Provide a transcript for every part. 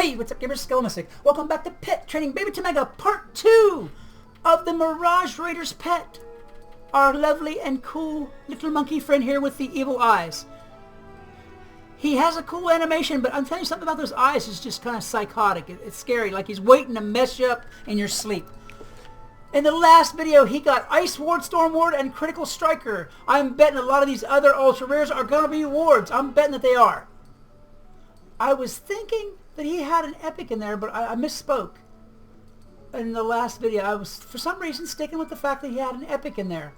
Hey, what's up, gamers? Skelemystyk. Welcome back to Pet Training Baby to Mega Part 2 of the Mirage Raiders pet. Our lovely and cool little monkey friend here with the evil eyes. He has a cool animation, but I'm telling you something about those eyes is just kind of psychotic. It's scary, like he's waiting to mess you up in your sleep. In the last video, he got Ice Ward, Storm Ward, and Critical Striker. I'm betting a lot of these other Ultra Rares are going to be wards. I'm betting that they are. I was thinking that he had an epic in there, but I misspoke. In the last video, I was, for some reason, sticking with the fact that he had an epic in there.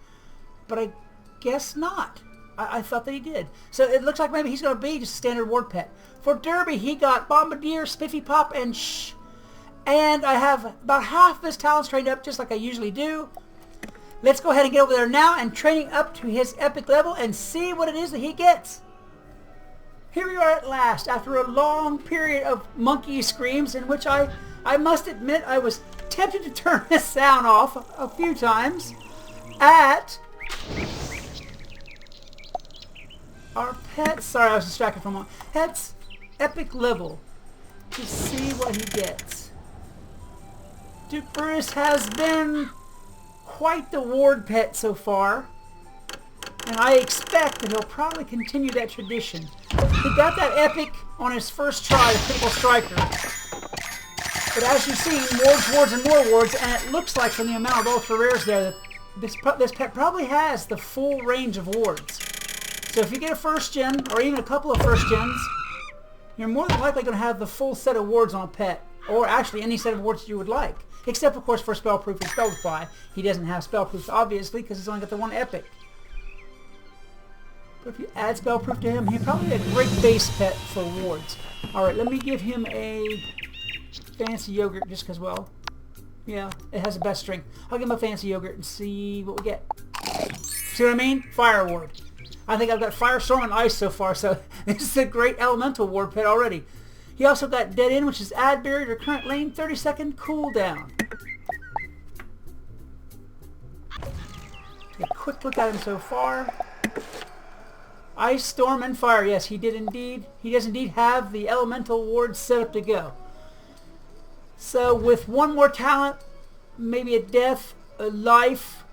But I guess not. I thought that he did. So it looks like maybe he's going to be just a standard ward pet. For Derby, he got Bombardier, Spiffy Pop, and Shh. And I have about half of his talents trained up, just like I usually do. Let's go ahead and get over there now and training up to his epic level and see what it is that he gets. Here we are at last, after a long period of monkey screams in which I must admit I was tempted to turn this sound off a few times at our pet's, sorry I was distracted for a moment, pet's epic level to see what he gets. Duke Brutus has been quite the ward pet so far, and I expect that he'll probably continue that tradition. He got that epic on his first try, the Critical Striker. But as you've seen, wards, and more wards, and it looks like from the amount of Ultra Rares there that this pet probably has the full range of wards. So if you get a first gen, or even a couple of first gens, you're more than likely going to have the full set of wards on a pet. Or actually any set of wards that you would like. Except of course for Spellproof and Spellify. He doesn't have Spellproof obviously because he's only got the one epic. But if you add Spellproof to him, he's probably a great base pet for wards. Alright, let me give him a fancy yogurt just because, well, yeah, it has the best strength. I'll give him a fancy yogurt and see what we get. See what I mean? Fire ward. I think I've got Firestorm and Ice so far, so this is a great elemental ward pet already. He also got Dead End, which is add barrier to current lane, 30-second cooldown. Take a quick look at him so far. Ice, Storm, and Fire. Yes, he did indeed. He does indeed have the elemental ward set up to go. So with one more talent, maybe a Death, a Life,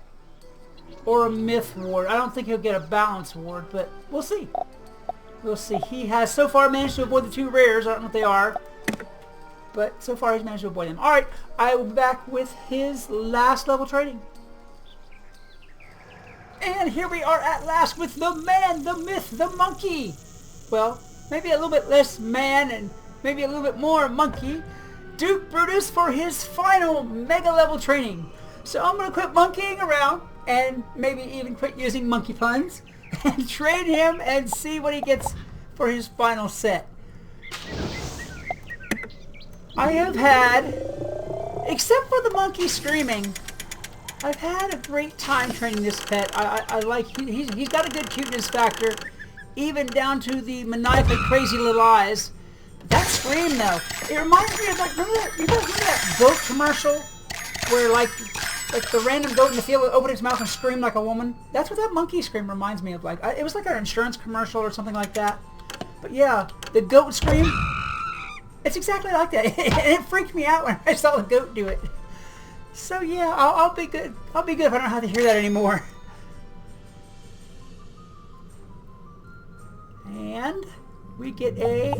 or a Myth ward. I don't think he'll get a Balance ward, but we'll see. We'll see. He has so far managed to avoid the two rares. I don't know what they are, but so far he's managed to avoid them. Alright, I will be back with his last level training. And here we are at last with the man, the myth, the monkey. Well, maybe a little bit less man and maybe a little bit more monkey. Duke Brutus for his final mega level training. So I'm going to quit monkeying around and maybe even quit using monkey puns and train him and see what he gets for his final set. I have had, except for the monkey screaming, I've had a great time training this pet. I like, he's got a good cuteness factor, even down to the maniacally crazy little eyes. That scream though, it reminds me of like, remember that, you guys remember that goat commercial where like the random goat in the field would open its mouth and scream like a woman? That's what that monkey scream reminds me of. Like, it was like an insurance commercial or something like that. But yeah, the goat scream, it's exactly like that. And it freaked me out when I saw the goat do it. So yeah, I'll be good. I'll be good if I don't have to hear that anymore. And we get a,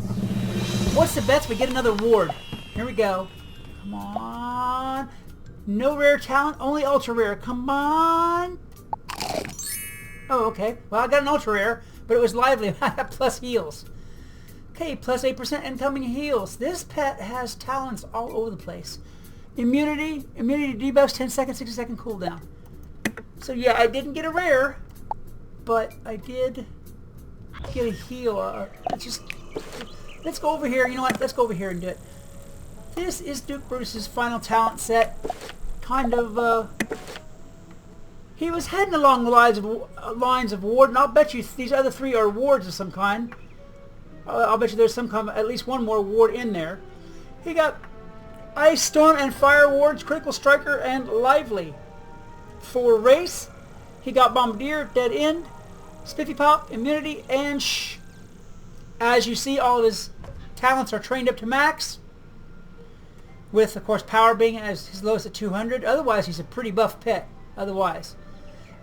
what's the bets? We get another ward. Here we go. Come on. No rare talent, only ultra rare. Come on. Oh, okay. Well, I got an ultra rare, but it was lively. I got plus heals. Okay, plus 8% incoming heals. This pet has talents all over the place. Immunity debuffs, 10 seconds, 60-second cooldown. So yeah, I didn't get a rare, but I did get a heal. Let's go over here. You know what? Let's go over here and do it. This is Duke Brutus's final talent set. Kind of, he was heading along the lines of ward, and I'll bet you these other three are wards of some kind. I'll bet you there's some kind of, at least one more ward in there. He got Ice, Storm, and Fire wards, Critical Striker, and Lively. For Race, he got Bombardier, Dead End, Spiffy Pop, Immunity, and Shh. As you see, all of his talents are trained up to max. with, of course, power being as his lowest at 200. Otherwise, he's a pretty buff pet. Otherwise.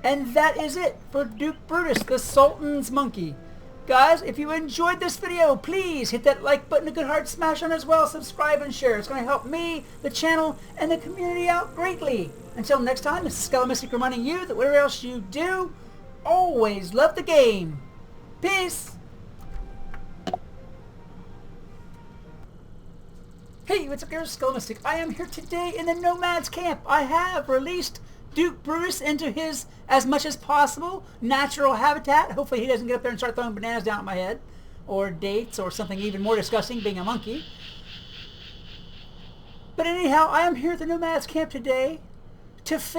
And that is it for Duke Brutus, the Sultan's monkey. Guys, if you enjoyed this video, please hit that like button, a good heart smash on as well, subscribe and share. It's going to help me, the channel, and the community out greatly. Until next time, this is Skelemystyk reminding you that whatever else you do, always love the game. Peace! Hey, what's up guys, Skelemystyk. I am here today in the Nomad's camp. I have released Duke Brutus into his, as much as possible, natural habitat. Hopefully he doesn't get up there and start throwing bananas down at my head. Or dates, or something even more disgusting, being a monkey. But anyhow, I am here at the Nomad's camp today to fish